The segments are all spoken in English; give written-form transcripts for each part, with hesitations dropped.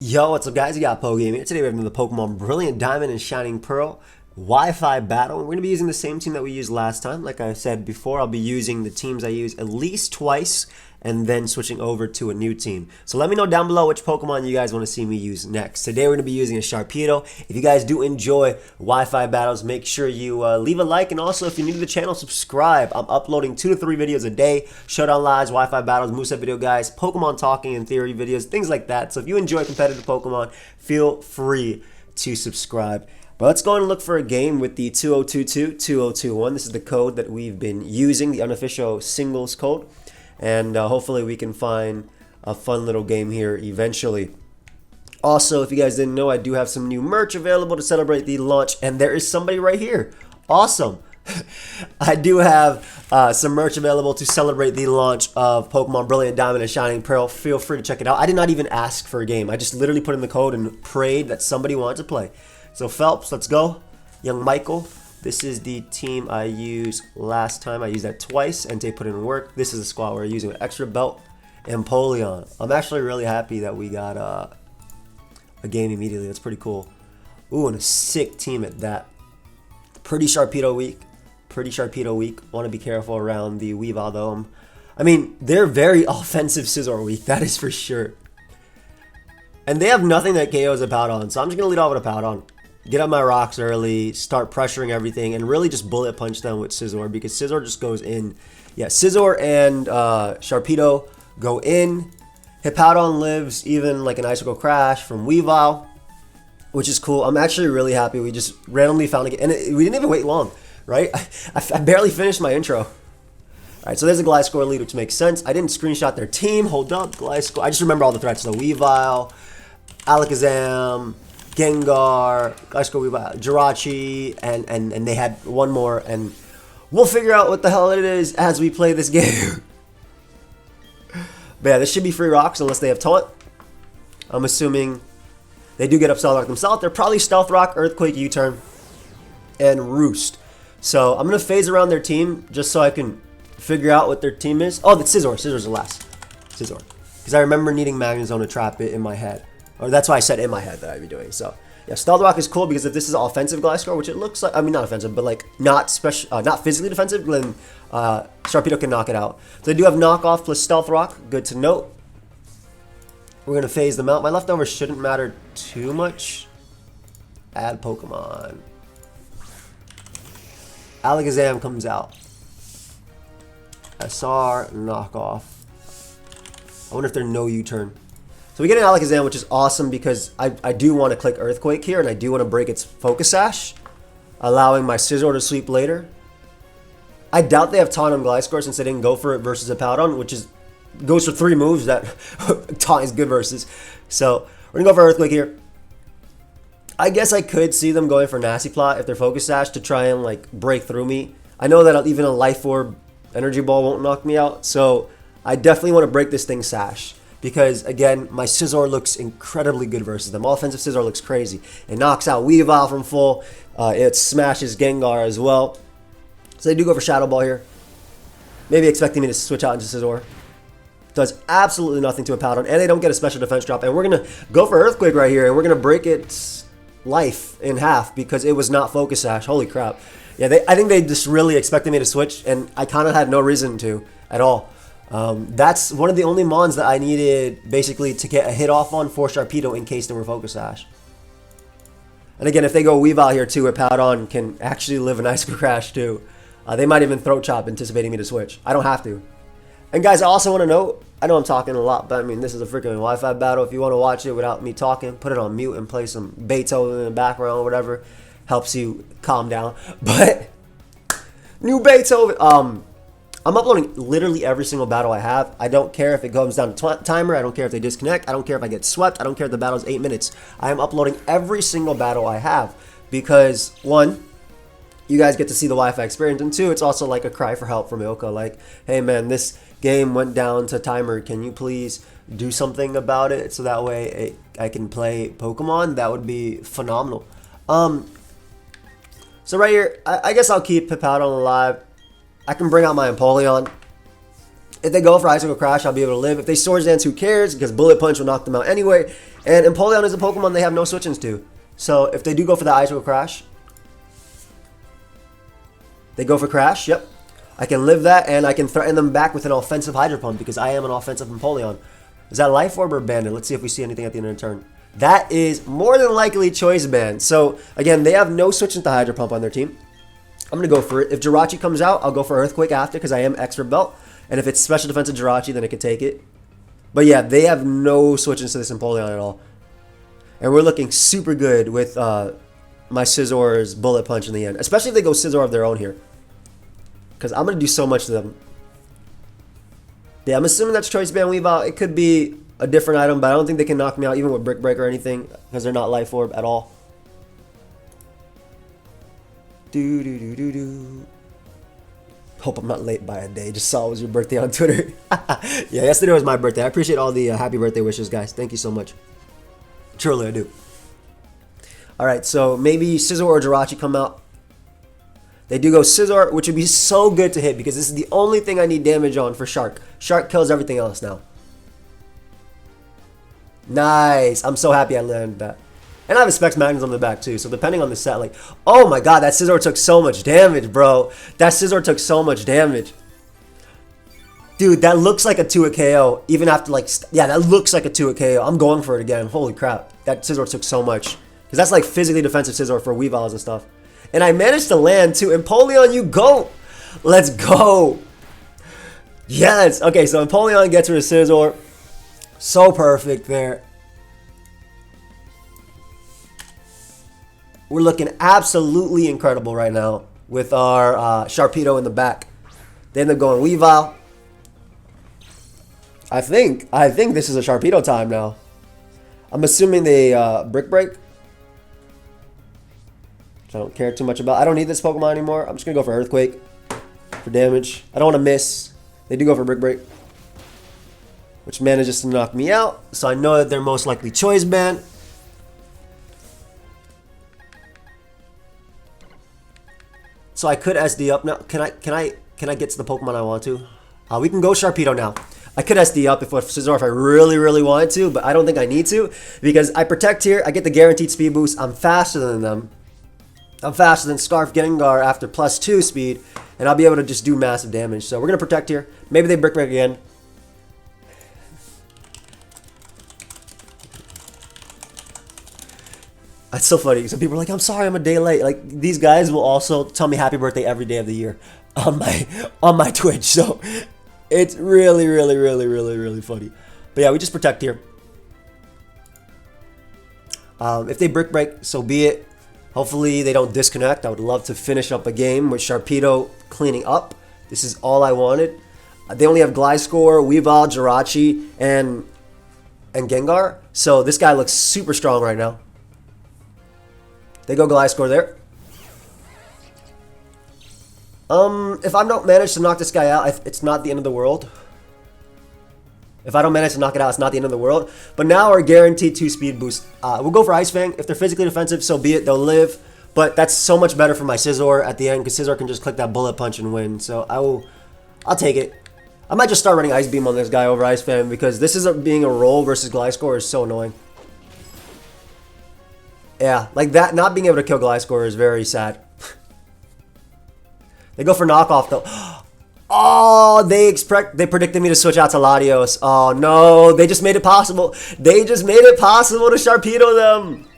Yo, what's up guys? You got pokeaimMD here. Today we have the Pokemon Brilliant Diamond and Shining Pearl Wi-Fi Battle. We're going to be using the same team that we used last time. Like I said before, I'll be using the teams I use at least twice and then switching over to a new team. So let me know down below which Pokemon you guys want to see me use next. Today we're going to be using a Sharpedo. If you guys do enjoy Wi-Fi battles, make sure you leave a like, and also if you're new to the channel, subscribe. I'm uploading 2 to 3 videos a day, showdown lives, Wi-Fi battles, moveset video guys, Pokemon talking and theory videos, things like that. So if you enjoy competitive Pokemon, feel free to subscribe. But let's go and look for a game with the 2022-2021. This is the code that we've been using, the unofficial singles code. And hopefully we can find a fun little game here eventually. Also, if you guys didn't know, I do have some new merch available to celebrate the launch. And there is somebody right here. Awesome. I do have some merch available to celebrate the launch of Pokemon Brilliant Diamond and Shining Pearl. Feel free to check it out. I did not even ask for a game. I just literally put in the code and prayed that somebody wanted to play. So Phelps, let's go. Young Michael. This is the team I used last time. I used that twice. Entei put in work. This is the squad we're using with extra belt. Empoleon. I'm actually really happy that we got a game immediately. That's pretty cool. Ooh, and a sick team at that. Pretty Sharpedo week. Want to be careful around the Weavile though. I mean, they're very offensive Scizor week. That is for sure. And they have nothing that KOs a Powdon. So I'm just going to lead off with a Powdon. Get up my rocks early, start pressuring everything, and really just bullet punch them with Scizor because Scizor just goes in. Yeah, Scizor and Sharpedo go in. Hippowdon lives even like an Icicle Crash from Weavile, which is cool. I'm actually really happy. We just randomly found it, and we didn't even wait long, right? I barely finished my intro. All right, so there's a Gliscor lead, which makes sense. I didn't screenshot their team. Hold up, Gliscor. I just remember all the threats. So Weavile, Alakazam, Gengar, Gliscor, Weavile, Jirachi, and they had one more, and we'll figure out what the hell it is as we play this game. But yeah, this should be free rocks unless they have Taunt. I'm assuming they do get up Stealth Rock themselves. They're probably Stealth Rock, Earthquake, U-Turn, and Roost. So I'm going to phase around their team just so I can figure out what their team is. Oh, that's Scizor. Scizor's the last. Scizor. Because I remember needing Magnezone to trap it in my head. Or that's why I said in my head that I'd be doing. So yeah, Stealth Rock is cool because if this is offensive Gliscor, which it looks like, I mean not offensive, but like not physically defensive, then Sharpedo can knock it out. So they do have knockoff plus Stealth Rock. Good to note. We're gonna phase them out. My leftovers shouldn't matter too much. Add Pokemon. Alakazam comes out. SR knockoff. I wonder if they're no U-turn. So we get an Alakazam, which is awesome because I do want to click Earthquake here, and I do want to break its Focus Sash, allowing my Scizor to sweep later. I doubt they have Taunt on Gliscor since they didn't go for it versus a Powdon, which goes for 3 moves that Taunt is good versus. So we're going to go for Earthquake here. I guess I could see them going for Nasty Plot if they're Focus Sash to try and like break through me. I know that even a Life Orb Energy Ball won't knock me out, so I definitely want to break this thing Sash. Because, again, my Scizor looks incredibly good versus them. Offensive Scizor looks crazy. It knocks out Weavile from full. It smashes Gengar as well. So they do go for Shadow Ball here. Maybe expecting me to switch out into Scizor. Does absolutely nothing to a Powdon. And they don't get a special defense drop. And we're going to go for Earthquake right here. And we're going to break its life in half because it was not Focus Sash. Holy crap. Yeah, I think they just really expected me to switch. And I kind of had no reason to at all. That's one of the only mons that I needed basically to get a hit off on for Sharpedo in case they were Focus Sash. And again, if they go Weavile here too, a Powdon can actually live an Icicle Crash too. They might even Throat Chop anticipating me to switch. I don't have to. And guys, I also want to note, I know I'm talking a lot, but I mean, this is a freaking Wi-Fi battle. If you want to watch it without me talking, put it on mute and play some Beethoven in the background or whatever. Helps you calm down. But, new Beethoven. I'm uploading literally every single battle I have. I don't care if it comes down to timer. I don't care if they disconnect. I don't care if I get swept. I don't care if the battle's 8 minutes. I am uploading every single battle I have because, 1, you guys get to see the Wi-Fi experience, and 2, it's also like a cry for help from Ilka. Like, hey man, this game went down to timer. Can you please do something about it so that way I can play Pokemon? That would be phenomenal. So right here, I guess I'll keep Hippowdon alive. I can bring out my Empoleon. If they go for Icicle Crash, I'll be able to live. If they Swords Dance, who cares? Because Bullet Punch will knock them out anyway. And Empoleon is a Pokemon they have no switch-ins to. So if they do go for the Ice Will Crash, they go for Crash, yep. I can live that, and I can threaten them back with an offensive Hydro Pump because I am an offensive Empoleon. Is that Life Orb or Banded? Let's see if we see anything at the end of the turn. That is more than likely Choice Band. So again, they have no switch into Hydro Pump on their team. I'm going to go for it. If Jirachi comes out, I'll go for Earthquake after because I am Expert Belt. And if it's Special Defensive Jirachi, then I can take it. But yeah, they have no switch into this Empoleon at all. And we're looking super good with my Scizzor's Bullet Punch in the end. Especially if they go Scizor of their own here. Because I'm going to do so much to them. Yeah, I'm assuming that's Choice Band Weavile. It could be a different item, but I don't think they can knock me out even with Brick Break or anything. Because they're not Life Orb at all. Hope I'm not late by a day. Just saw it was your birthday on Twitter. Yeah, yesterday was my birthday. I appreciate all the happy birthday wishes, guys. Thank you so much. Truly, I do. Alright, so maybe Scizor or Jirachi come out. They do go Scizor, which would be so good to hit because this is the only thing I need damage on for Shark. Shark kills everything else now. Nice. I'm so happy I landed that. And I have a Specs Magnums on the back too, so depending on the set, like, oh my god, that Scizor took so much damage, bro. That Scizor took so much damage. Dude, that looks like a 2-hit KO, even after, like, yeah, that looks like a 2-hit KO. I'm going for it again. Holy crap. That Scizor took so much. Because that's, like, physically defensive Scizor for Weaviles and stuff. And I managed to land, too. Empoleon, you go! Let's go! Yes! Okay, so Empoleon gets rid of Scizor. So perfect there. We're looking absolutely incredible right now with our Sharpedo in the back. They end up going Weavile. I think this is a Sharpedo time now. I'm assuming they Brick Break. Which I don't care too much about. I don't need this Pokemon anymore. I'm just going to go for Earthquake for damage. I don't want to miss. They do go for Brick Break, which manages to knock me out. So I know that they're most likely Choice Band. So I could SD up now. Can I get to the Pokemon I want to? We can go Sharpedo now. I could SD up if Scizor if I really wanted to, but I don't think I need to because I protect here. I get the guaranteed speed boost. I'm faster than them. I'm faster than Scarf Gengar after +2 speed, and I'll be able to just do massive damage. So we're gonna protect here. Maybe they Brick Break again. That's so funny. Some people are like, I'm sorry, I'm a day late. Like, these guys will also tell me happy birthday every day of the year on my Twitch. So it's really funny. But yeah, we just protect here. If they Brick Break, so be it. Hopefully they don't disconnect. I would love to finish up a game with Sharpedo cleaning up. This is all I wanted. They only have Gliscor, Weavile, Jirachi, and Gengar. So this guy looks super strong right now. They go Gliscor there. If I don't manage to knock this guy out, it's not the end of the world. If I don't manage to knock it out, it's not the end of the world. But now we're guaranteed 2 speed boost. We'll go for Ice Fang. If they're physically defensive, so be it. They'll live. But that's so much better for my Scizor at the end because Scizor can just click that Bullet Punch and win. So I'll take it. I might just start running Ice Beam on this guy over Ice Fang because this is being a roll versus Gliscor is so annoying. Yeah, like that, not being able to kill Gliscor is very sad. They go for knockoff though. Oh, they predicted me to switch out to Latios. Oh no, they just made it possible. They just made it possible to Sharpedo them.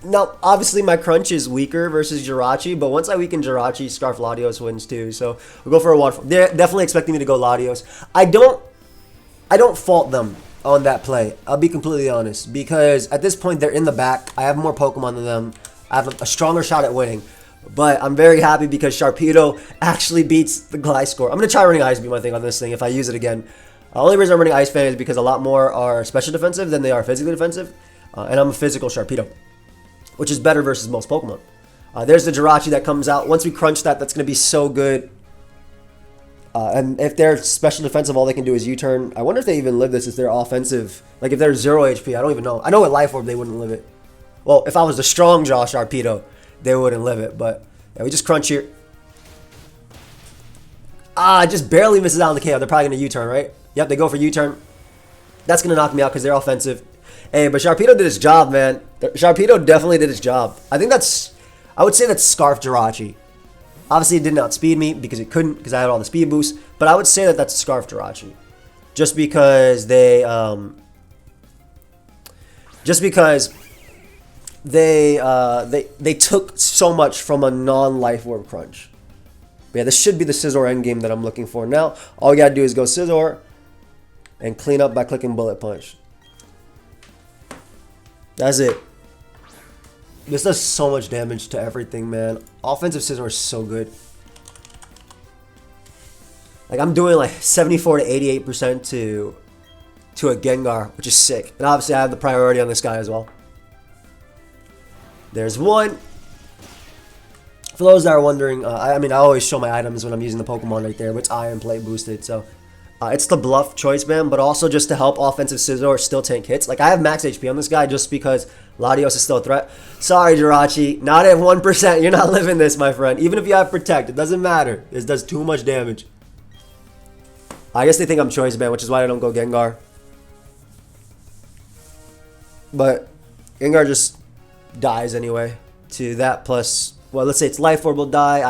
Now, obviously my crunch is weaker versus Jirachi, but once I weaken Jirachi, Scarf Latios wins too. So we'll go for a waterfall. They're definitely expecting me to go Latios. I don't fault them on that play. I'll be completely honest because at this point they're in the back. I have more Pokemon than them. I have a stronger shot at winning. But I'm very happy because Sharpedo actually beats the Gliscor. I'm going to try running Ice Beam, I think, on this thing if I use it again. The only reason I'm running Ice Fang is because a lot more are special defensive than they are physically defensive. And I'm a physical Sharpedo, which is better versus most Pokemon. There's the Jirachi that comes out. Once we crunch that, that's going to be so good. And if they're special defensive, all they can do is U-turn. I wonder if they even live this if they're offensive. Like if they're 0 HP, I don't even know. I know with Life Orb they wouldn't live it. Well, if I was the strong jaw Sharpedo, they wouldn't live it. But yeah, we just crunch here. It just barely misses out on the KO. They're probably going to U-turn, right? Yep, they go for U-turn. That's going to knock me out because they're offensive. Hey, but Sharpedo did his job, man. Sharpedo definitely did his job. I think that's, I would say that's Scarf Jirachi. Obviously, it didn't outspeed me because it couldn't, because I had all the speed boosts. But I would say that that's Scarf Jirachi, just because they took so much from a non-life orb crunch. But yeah, this should be the Scizor endgame that I'm looking for. Now, all you gotta do is go Scizor and clean up by clicking Bullet Punch. That's it. This does so much damage to everything, man. Offensive Scizor is so good. Like, I'm doing like 74 to 88% to a Gengar, which is sick. And obviously, I have the priority on this guy as well. There's one. For those that are wondering, I mean, I always show my items when I'm using the Pokemon right there, but it's Iron Plate boosted, so it's the bluff choice, man, but also just to help offensive Scizor still tank hits. Like, I have max HP on this guy just because Latios is still a threat. Sorry, Jirachi, not at 1%. You're not living this, my friend. Even if you have Protect, it doesn't matter. This does too much damage. I guess they think I'm choice band, which is why I don't go Gengar. But Gengar just dies anyway to that plus, well, let's say it's Life Orb will die.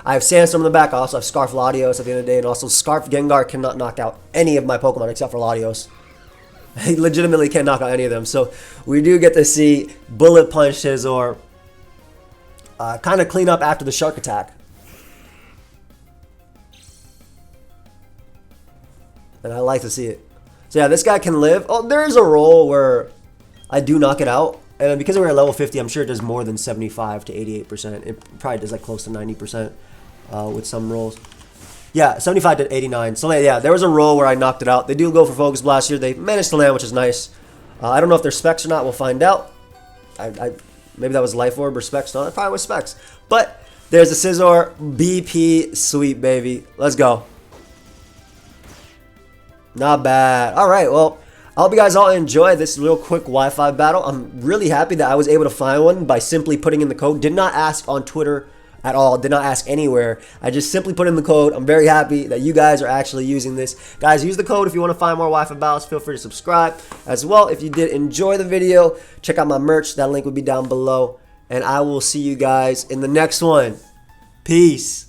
I have Sandstorm in the back. I also have Scarf Latios at the end of the day, and also Scarf Gengar cannot knock out any of my Pokemon except for Latios. He legitimately can't knock out any of them. So we do get to see Bullet Punch Scizor kind of clean up after the Shark Attack. And I like to see it. So yeah, this guy can live. Oh, there is a roll where I do knock it out. And because we're at level 50, I'm sure it does more than 75 to 88%. It probably does like close to 90% with some rolls. Yeah, 75 to 89. So yeah, there was a roll where I knocked it out. They do go for Focus Blast here. They managed to land, which is nice. I don't know if they're specs or not. We'll find out. Maybe that was Life Orb or specs. No, that probably was specs. But there's the Scizor BP sweep, baby. Let's go. Not bad. All right, well, I hope you guys all enjoy this real quick Wi-Fi battle. I'm really happy that I was able to find one by simply putting in the code. Did not ask on Twitter at all. Did not ask anywhere. I just simply put in the code. I'm very happy that you guys are actually using this. Guys, use the code if you want to find more Wi-Fi battles. Feel free to subscribe. As well, if you did enjoy the video, check out my merch. That link will be down below. And I will see you guys in the next one. Peace.